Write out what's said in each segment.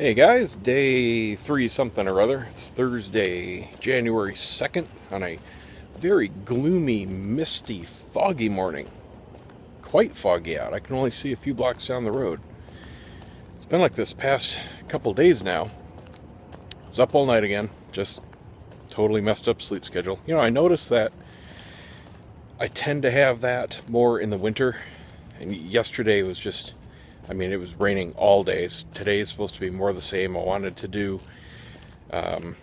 Hey guys, day 3 something or other. It's Thursday, January 2nd on a very gloomy, misty, foggy morning. Quite foggy out. I can only see a few blocks down the road. It's been like this past couple days now. I was up all night again, just totally messed up sleep schedule. I noticed that I tend to have that more in the winter, and yesterday was just it was raining all days. Today is supposed to be more of the same. I wanted to do some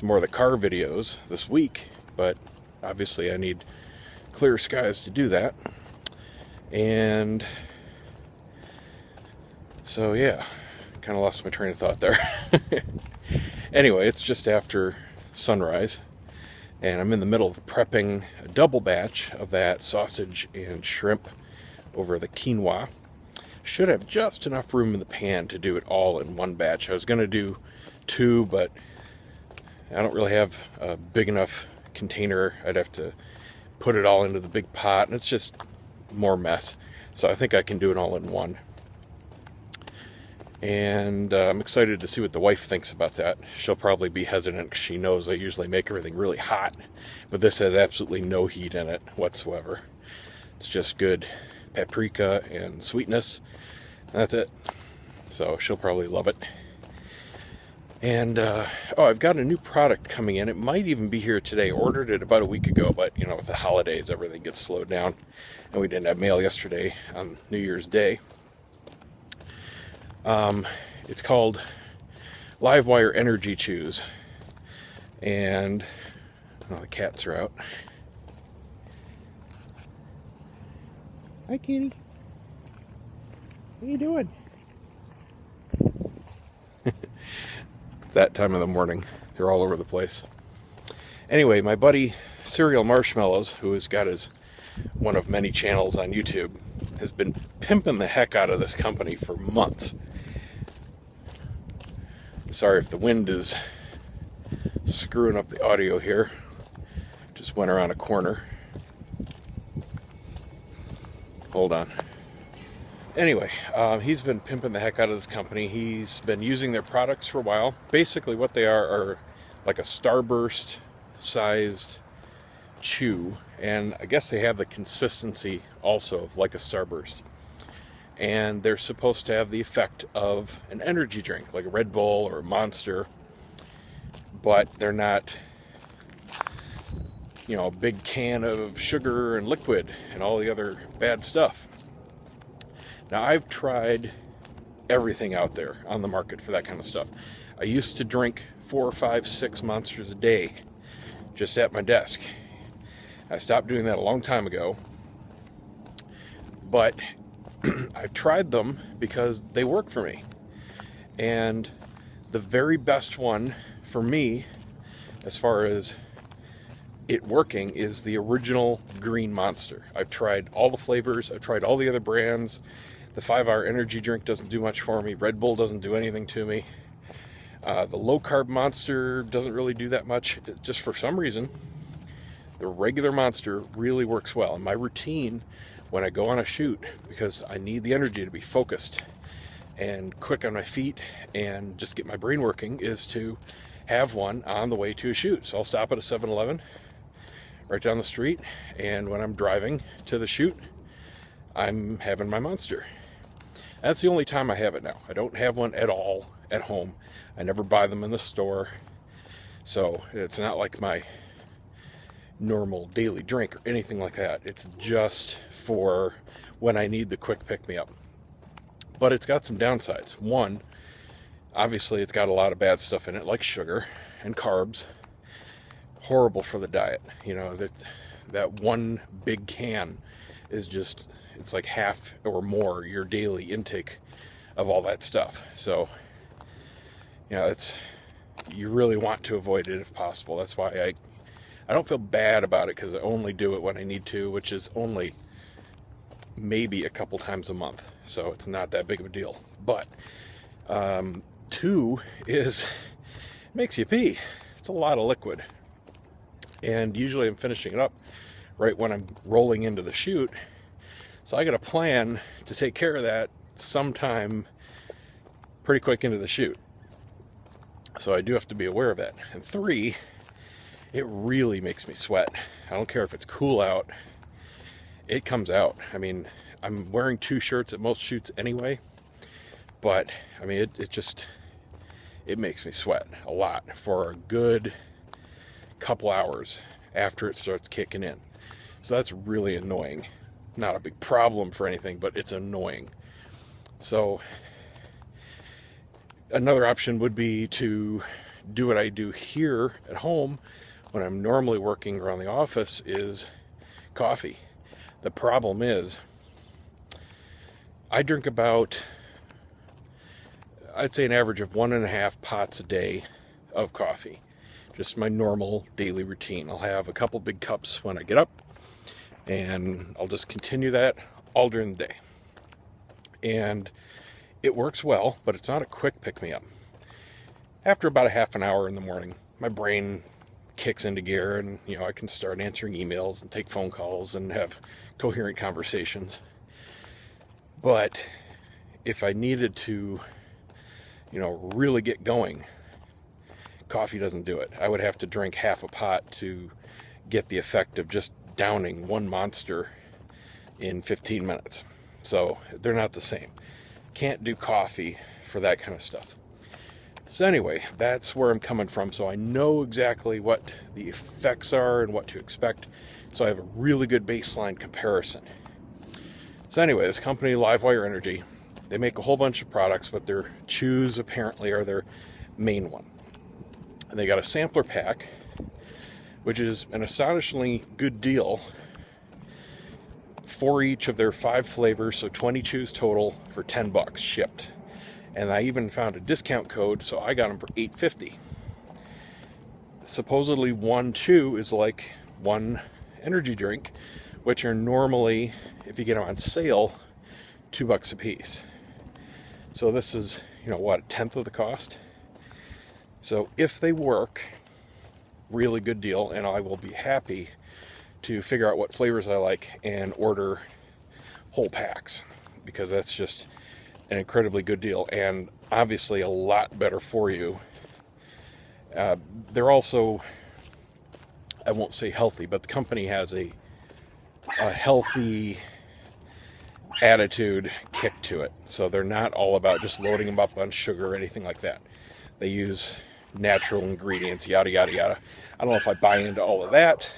more of the car videos this week, but obviously I need clear skies to do that. And so, yeah, kind of lost my train of thought there. Anyway, it's just after sunrise, and I'm in the middle of prepping a double batch of that sausage and shrimp over the quinoa. Should have just enough room in the pan to do it all in one batch. I was going to do 2, but I don't really have a big enough container. I'd have to put it all into the big pot, and it's just more mess. So I think I can do it all in one. And I'm excited to see what the wife thinks about that. She'll probably be hesitant because she knows I usually make everything really hot, but this has absolutely no heat in it whatsoever. It's just good paprika and sweetness. That's it. So she'll probably love it. And I've got a new product coming in. It might even be here today. Ordered it about a week ago, but with the holidays everything gets slowed down, and we didn't have mail yesterday on New Year's Day. It's called Livewire Energy Chews, and the cats are out. Hi, kitty. What are you doing? It's that time of the morning. They're all over the place. Anyway, my buddy Cereal Marshmallows, who has got one of many channels on YouTube, has been pimping the heck out of this company for months. Sorry if the wind is screwing up the audio here. Just went around a corner. Hold on. Anyway, he's been pimping the heck out of this company. He's been using their products for a while. Basically what they are like a Starburst sized chew, and I guess they have the consistency also of like a Starburst. And they're supposed to have the effect of an energy drink, like a Red Bull or a Monster, but they're not a big can of sugar and liquid and all the other bad stuff. Now, I've tried everything out there on the market for that kind of stuff. I used to drink 4, 5, 6 Monsters a day just at my desk. I stopped doing that a long time ago, but I've tried them because they work for me. And the very best one for me, as far as it working, is the original green Monster. I've tried all the flavors. I've tried all the other brands. The 5-hour energy drink doesn't do much for me. Red Bull doesn't do anything to me. The low-carb Monster doesn't really do that much. Just for some reason, the regular Monster really works well. And my routine when I go on a shoot, because I need the energy to be focused and quick on my feet and just get my brain working, is to have one on the way to a shoot. So I'll stop at a 7-Eleven right down the street, and when I'm driving to the shoot, I'm having my Monster. That's the only time I have it now. I don't have one at all at home. I never buy them in the store, so it's not like my normal daily drink or anything like that. It's just for when I need the quick pick-me-up. But it's got some downsides. One, obviously it's got a lot of bad stuff in it, like sugar and carbs. Horrible for the diet. That one big can is just, it's like half or more your daily intake of all that stuff. So you really want to avoid it if possible. That's why I don't feel bad about it, because I only do it when I need to, which is only maybe a couple times a month. So it's not that big of a deal. But 2 is, it makes you pee. It's a lot of liquid. And usually I'm finishing it up right when I'm rolling into the shoot. So I got a plan to take care of that sometime pretty quick into the shoot. So I do have to be aware of that. And 3, it really makes me sweat. I don't care if it's cool out, it comes out. I mean, I'm wearing 2 shirts at most shoots anyway, but I mean, it makes me sweat a lot for a good couple hours after it starts kicking in. So that's really annoying. Not a big problem for anything, but it's annoying. So another option would be to do what I do here at home when I'm normally working around the office, is coffee. The problem is I drink about, I'd say an average of 1.5 pots a day of coffee. Just my normal daily routine. I'll have a couple big cups when I get up, and I'll just continue that all during the day. And it works well, but it's not a quick pick-me-up. After about a half an hour in the morning, my brain kicks into gear, and I can start answering emails and take phone calls and have coherent conversations. But if I needed to, really get going, coffee doesn't do it. I would have to drink half a pot to get the effect of just downing one monster in 15 minutes. So they're not the same. Can't do coffee for that kind of stuff. So anyway, that's where I'm coming from. So I know exactly what the effects are and what to expect. So I have a really good baseline comparison. So anyway, this company, Livewire Energy, they make a whole bunch of products, but their chews apparently are their main one. And they got a sampler pack, which is an astonishingly good deal for each of their 5 flavors, so 20 chews total for $10 shipped. And I even found a discount code, so I got them for $8.50. Supposedly 1 chew is like 1 energy drink, which are normally, if you get them on sale, $2 a piece. So this is, what, 1/10 of the cost? So if they work, really good deal, and I will be happy to figure out what flavors I like and order whole packs, because that's just an incredibly good deal and obviously a lot better for you. They're also, I won't say healthy, but the company has a healthy attitude kick to it. So they're not all about just loading them up on sugar or anything like that. They use natural ingredients, yada, yada, yada. I don't know if I buy into all of that,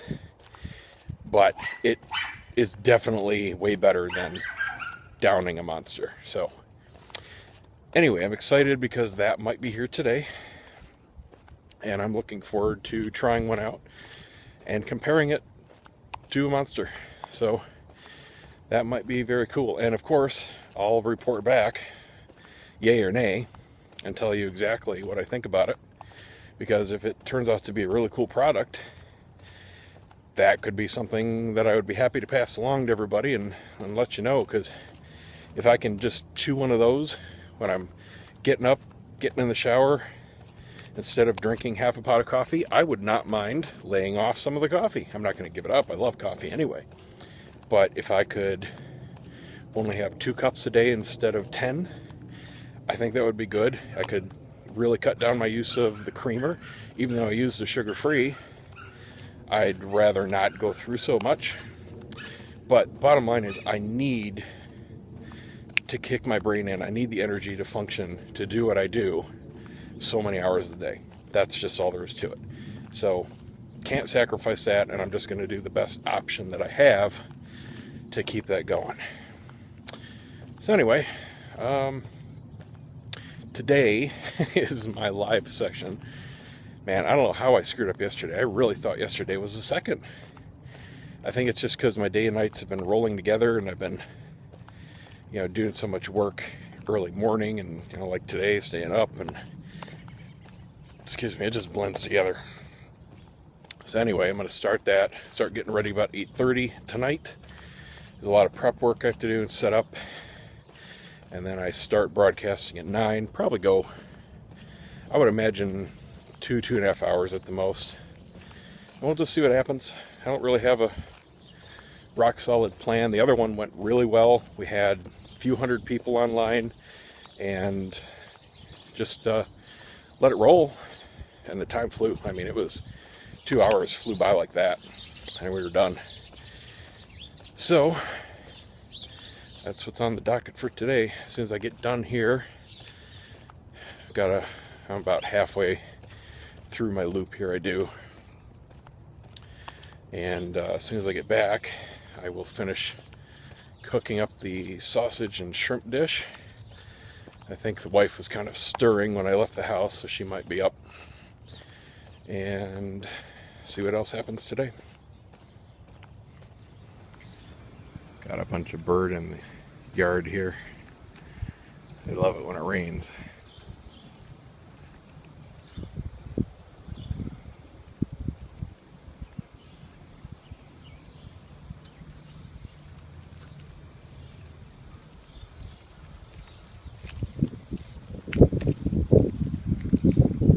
but it is definitely way better than downing a monster. So anyway, I'm excited because that might be here today, and I'm looking forward to trying one out and comparing it to a monster. So that might be very cool. And of course, I'll report back, yay or nay, and tell you exactly what I think about it. Because if it turns out to be a really cool product, that could be something that I would be happy to pass along to everybody and let you know. Because if I can just chew one of those when I'm getting up, getting in the shower, instead of drinking half a pot of coffee, I would not mind laying off some of the coffee. I'm not going to give it up. I love coffee anyway. But if I could only have 2 cups a day instead of 10, I think that would be good. I could really cut down my use of the creamer. Even though I use the sugar-free, I'd rather not go through so much. But bottom line is, I need to kick my brain in. I need the energy to function, to do what I do so many hours a day. That's just all there is to it. So can't sacrifice that, and I'm just going to do the best option that I have to keep that going. So anyway, today is my live session. Man, I don't know how I screwed up yesterday. I really thought yesterday was the 2nd. I think it's just because my day and nights have been rolling together, and I've been, doing so much work early morning, and like today, staying up, and it just blends together. So anyway, I'm going to start getting ready about 8:30 tonight. There's a lot of prep work I have to do and set up. And then I start broadcasting at 9. Probably go, I would imagine, 2.5 hours at the most. And we'll just see what happens. I don't really have a rock solid plan. The other one went really well. We had a few hundred people online, and just let it roll, and the time flew. I mean, it was 2 hours flew by like that, and we were done. So that's what's on the docket for today. As soon as I get done here, I'm about halfway through my loop here. I do. And as soon as I get back, I will finish cooking up the sausage and shrimp dish. I think the wife was kind of stirring when I left the house, so she might be up. And see what else happens today. Got a bunch of bird in the yard here. They love it when it rains.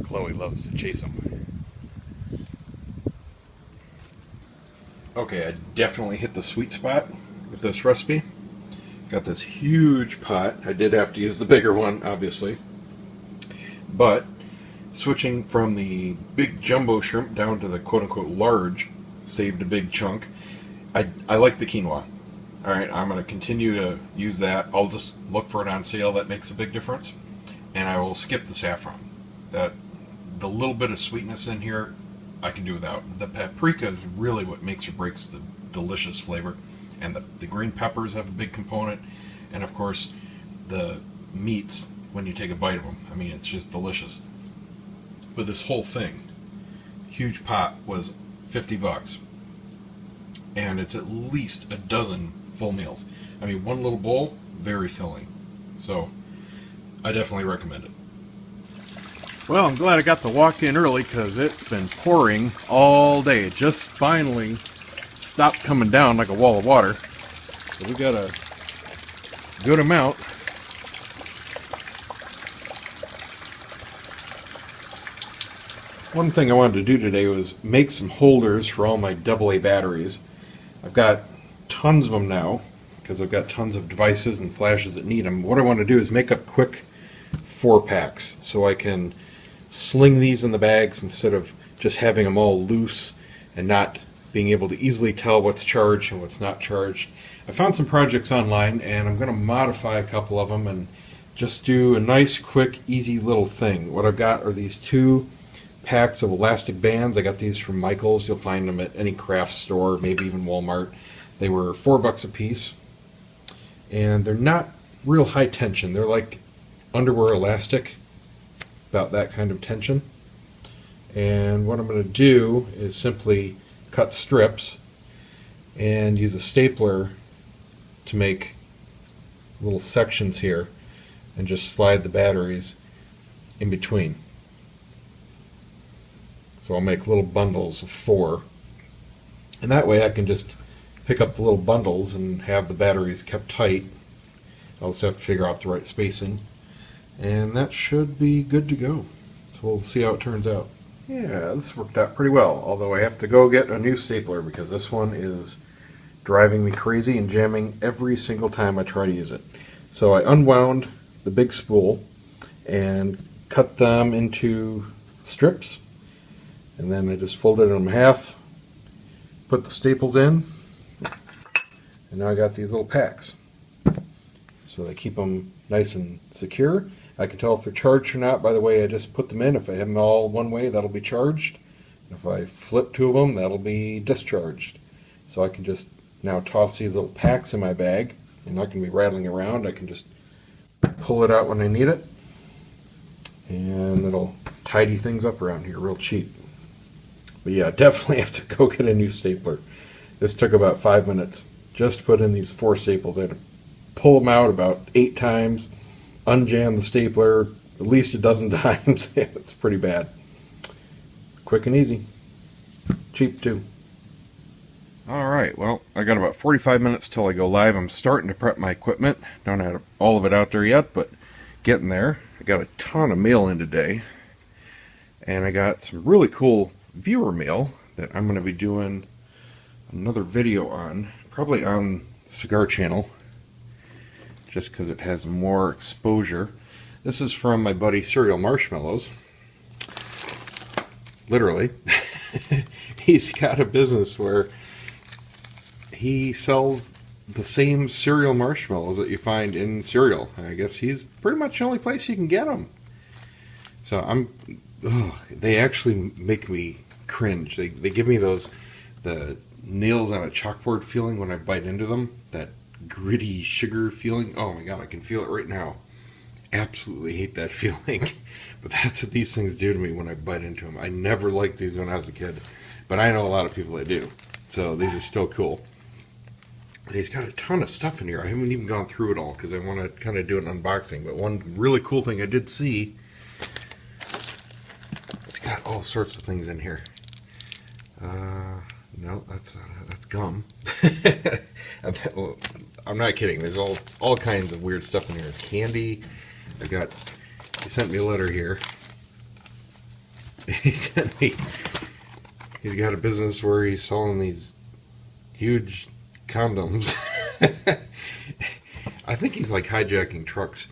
Chloe loves to chase them. Okay, I definitely hit the sweet spot with this recipe. Got this huge pot. I did have to use the bigger one, obviously. But switching from the big jumbo shrimp down to the quote-unquote large saved a big chunk. I like the quinoa. Alright, I'm going to continue to use that. I'll just look for it on sale. That makes a big difference. And I will skip the saffron. The little bit of sweetness in here, I can do without. The paprika is really what makes or breaks the delicious flavor. And the green peppers have a big component. And of course, the meats, when you take a bite of them, I mean, it's just delicious. But this whole thing, huge pot, was $50. And it's at least a dozen full meals. I mean, one little bowl, very filling. So, I definitely recommend it. Well, I'm glad I got to walk in early because it's been pouring all day. It just finally stopped coming down like a wall of water. So we got a good amount. One thing I wanted to do today was make some holders for all my AA batteries. I've got tons of them now because I've got tons of devices and flashes that need them. What I want to do is make up quick 4-packs so I can sling these in the bags instead of just having them all loose and not being able to easily tell what's charged and what's not charged. I found some projects online and I'm going to modify a couple of them and just do a nice, quick, easy little thing. What I've got are these 2 packs of elastic bands. I got these from Michaels. You'll find them at any craft store, maybe even Walmart. They were $4 a piece, and they're not real high tension. They're like underwear elastic, about that kind of tension. And what I'm going to do is simply cut strips and use a stapler to make little sections here and just slide the batteries in between. So I'll make little bundles of 4, and that way I can just pick up the little bundles and have the batteries kept tight. I'll just have to figure out the right spacing, and that should be good to go. So we'll see how it turns out. Yeah, this worked out pretty well, although I have to go get a new stapler because this one is driving me crazy and jamming every single time I try to use it. So I unwound the big spool and cut them into strips, and then I just folded them in half, put the staples in, and now I got these little packs. So they keep them nice and secure. I can tell if they're charged or not by the way I just put them in. If I have them all one way, that'll be charged. If I flip 2 of them, that'll be discharged. So I can just now toss these little packs in my bag. I'm not going to be rattling around. I can just pull it out when I need it. And it'll tidy things up around here real cheap. But yeah, definitely have to go get a new stapler. This took about 5 minutes just to put in these 4 staples. I had to pull them out about 8 times, unjam the stapler at least a dozen times. It's pretty bad. Quick and easy. Cheap too. Alright, well, I got about 45 minutes till I go live. I'm starting to prep my equipment. Don't have all of it out there yet, but getting there. I got a ton of mail in today. And I got some really cool viewer mail that I'm going to be doing another video on, probably on the Cigar Channel, just because it has more exposure. This is from my buddy Cereal Marshmallows, literally. He's got a business where he sells the same cereal marshmallows that you find in cereal. I guess he's pretty much the only place you can get them. So they actually make me cringe. They give me the nails on a chalkboard feeling when I bite into them. That gritty sugar feeling. Oh my god, I can feel it right now. Absolutely hate that feeling. But that's what these things do to me when I bite into them. I never liked these when I was a kid, but I know a lot of people that do. So these are still cool. And he's got a ton of stuff in here. I haven't even gone through it all because I want to kind of do an unboxing. But one really cool thing I did see, it's got all sorts of things in here. No, that's gum. I'm not kidding. There's all kinds of weird stuff in here. There's candy. He sent me a letter here. He's got a business where he's selling these huge condoms. I think he's like hijacking trucks.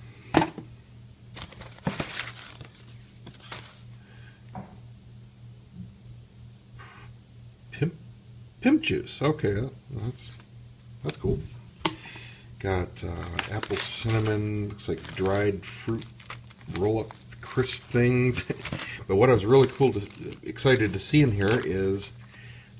Pimp juice. Okay, that's cool. Got apple cinnamon. Looks like dried fruit roll-up crisp things. But what I was really excited to see in here is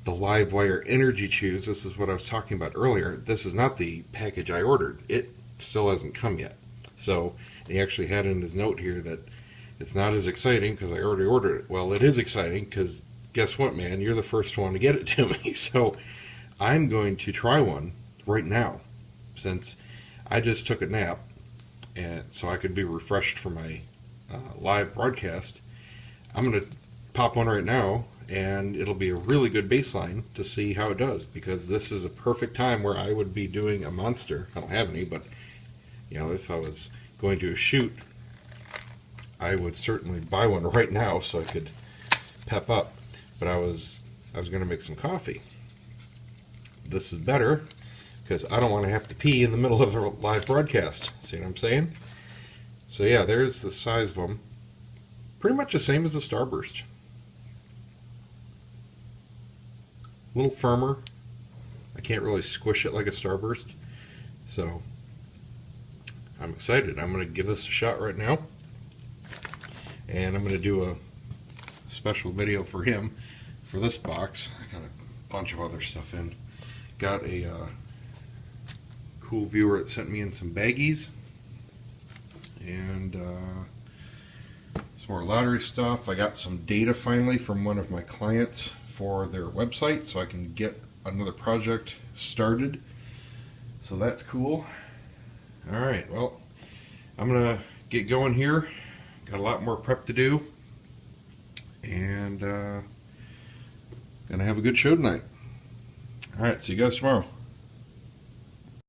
the Livewire Energy Chews. This is what I was talking about earlier. This is not the package I ordered. It still hasn't come yet. So he actually had in his note here that it's not as exciting because I already ordered it. Well, it is exciting because guess what, man? You're the first one to get it to me. So I'm going to try one right now since I just took a nap, and so I could be refreshed for my live broadcast. I'm going to pop one right now, and it'll be a really good baseline to see how it does, because this is a perfect time where I would be doing a monster. I don't have any, but if I was going to a shoot, I would certainly buy one right now so I could pep up. But I was going to make some coffee. This is better because I don't want to have to pee in the middle of a live broadcast. See what I'm saying? So yeah, there's the size of them. Pretty much the same as a Starburst. A little firmer. I can't really squish it like a Starburst. So I'm excited. I'm going to give this a shot right now. And I'm going to do a special video for him for this box. I got a bunch of other stuff in. Got a cool viewer that sent me in some baggies and some more lottery stuff. I got some data finally from one of my clients for their website so I can get another project started. So that's cool. Alright, well, I'm gonna get going here. Got a lot more prep to do. And gonna have a good show tonight. Alright, see you guys tomorrow.